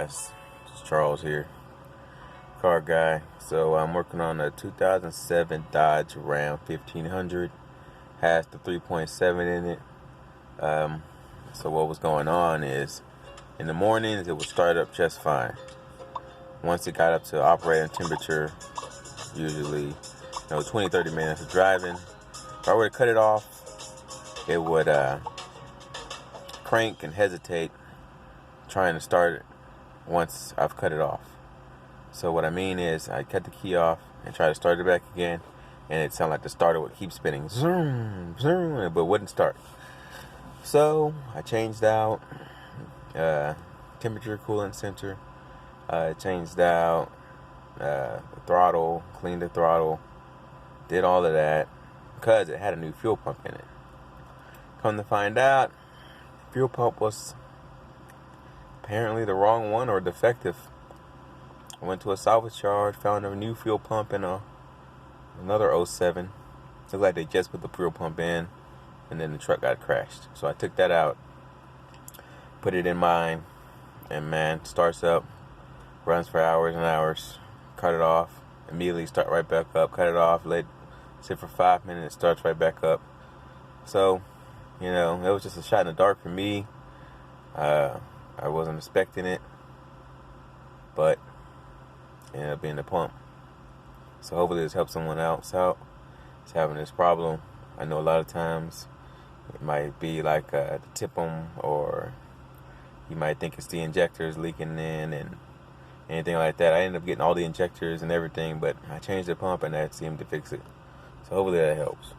guys, it's Charles here, car guy. So I'm working on a 2007 Dodge Ram 1500. Has the 3.7 in it. So what was going on is, in the mornings it would start up just fine. Once it got up to operating temperature, usually 20-30 minutes of driving, if I were to cut it off, it would crank and hesitate trying to start it once I've cut it off. So what I mean is, I cut the key off and try to start it back again, and it sounded like the starter would keep spinning, zoom, zoom, but wouldn't start. So I changed out temperature, coolant sensor. I changed out the throttle, cleaned the throttle, did all of that because it had a new fuel pump in it. Come to find out, fuel pump was apparently the wrong one or defective. I went to a salvage yard, found a new fuel pump in another 07. Looked like they just put the fuel pump in, and then the truck got crashed. So I took that out, put it in mine, and man, starts up, runs for hours and hours, cut it off, immediately start right back up, cut it off, let it sit for 5 minutes, starts right back up. So, it was just a shot in the dark for me. I wasn't expecting it, but it ended up being the pump. So hopefully this helps someone else out who's having this problem. I know a lot of times it might be like the tipm, or you might think it's the injectors leaking in and anything like that. I ended up getting all the injectors and everything, but I changed the pump and that seemed to fix it. So hopefully that helps.